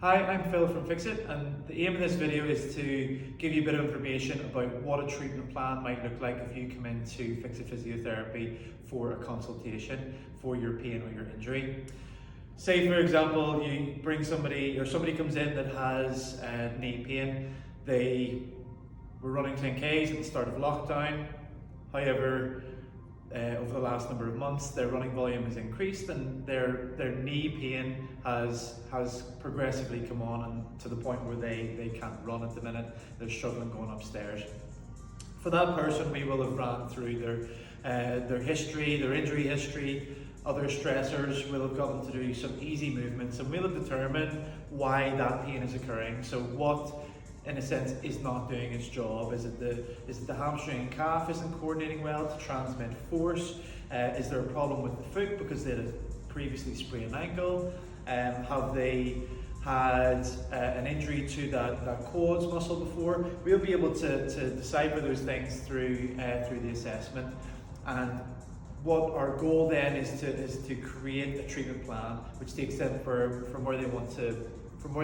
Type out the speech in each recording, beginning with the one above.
Hi, I'm Phil from Fixit, and the aim of this video is to give you a bit of information about what a treatment plan might look like if you come into Fixit Physiotherapy for a consultation for your pain or your injury. Say for example, you bring somebody or somebody comes in that has knee pain. They were running 10Ks at the start of lockdown. However, over the last number of months, their running volume has increased and their knee pain has progressively come on, and to the point where they can't run at the minute. They're struggling going upstairs. For that person, we will have ran through their history, their injury history, other stressors. We'll have got them to do some easy movements, and we'll have determined why that pain is occurring. So what, in a sense, is not doing its job? Is it the hamstring and calf isn't coordinating well to transmit force? Is there a problem with the foot because they had previously sprained ankle? Have they had an injury to that quads muscle before? We'll be able to decipher those things through the assessment. And what our goal then is to create a treatment plan which takes them from where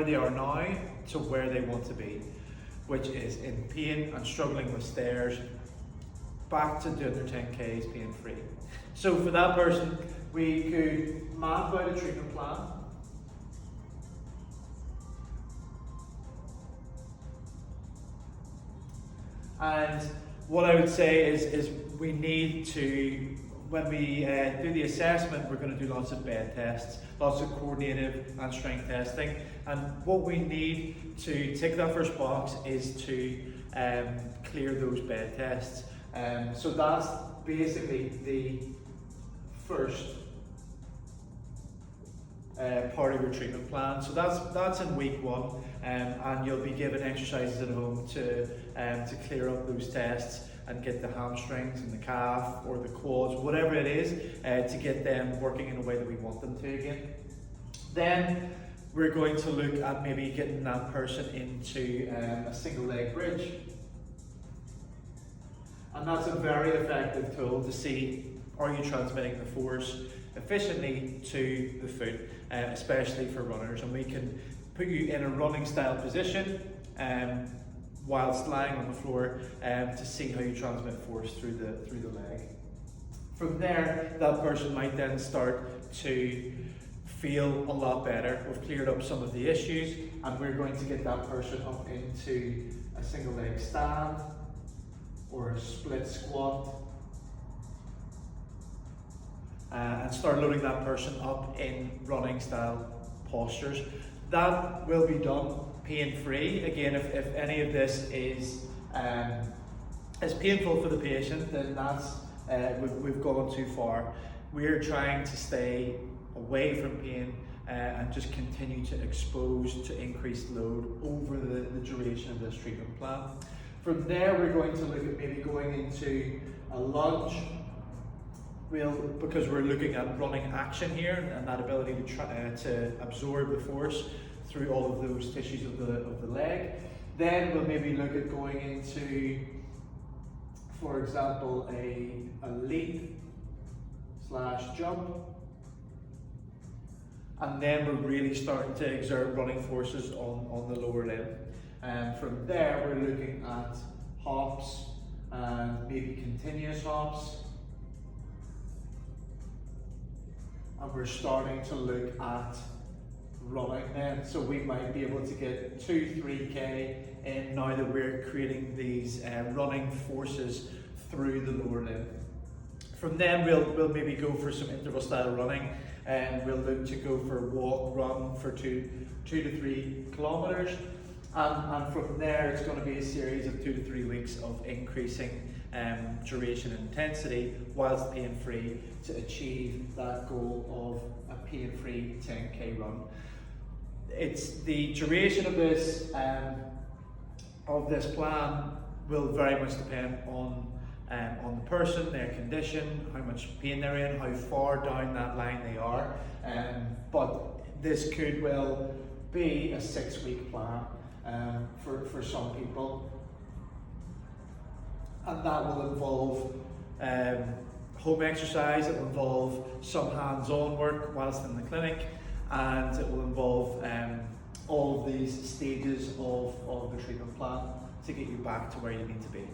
they are now to where they want to be, which is in pain and struggling with stairs, back to doing their 10Ks pain free. So for that person, we could map out a treatment plan. And what I would say is we need to, when we do the assessment, we're going to do lots of bed tests, lots of coordinative and strength testing. And what we need to tick that first box is to clear those bed tests. So that's basically the first part of your treatment plan. So that's in week one, and you'll be given exercises at home to clear up those tests and get the hamstrings and the calf or the quads, whatever it is, to get them working in a way that we want them to again. Then we're going to look at maybe getting that person into a single leg bridge. And that's a very effective tool to see, are you transmitting the force efficiently to the foot, especially for runners. And we can put you in a running style position whilst lying on the floor to see how you transmit force through the leg. From there, that person might then start to feel a lot better. We've cleared up some of the issues, and we're going to get that person up into a single leg stand or a split squat, and start loading that person up in running style postures. That will be done pain-free. Again, if any of this is painful for the patient, then that's we've gone too far. We're trying to stay away from pain and just continue to expose to increased load over the duration of this treatment plan. From there, we're going to look at maybe going into a lunge. Because we're looking at running action here and that ability to absorb the force through all of those tissues of the leg. Then we'll maybe look at going into, for example, a leap / jump. And then we're really starting to exert running forces on the lower limb. And from there, we're looking at hops and maybe continuous hops. And we're starting to look at running then. So we might be able to get 2-3K in now that we're creating these running forces through the lower limb. From then we'll maybe go for some interval style running, and we'll look to go for walk, run for 2 to 3 kilometers. And from there, it's going to be a series of 2 to 3 weeks of increasing duration and intensity whilst pain-free to achieve that goal of a pain-free 10K run. It's the duration of this plan will very much depend on the person, their condition, how much pain they're in, how far down that line they are. But this could well be a 6-week plan for some people. And that will involve home exercise, it will involve some hands-on work whilst in the clinic, and it will involve all these stages of the treatment plan to get you back to where you need to be.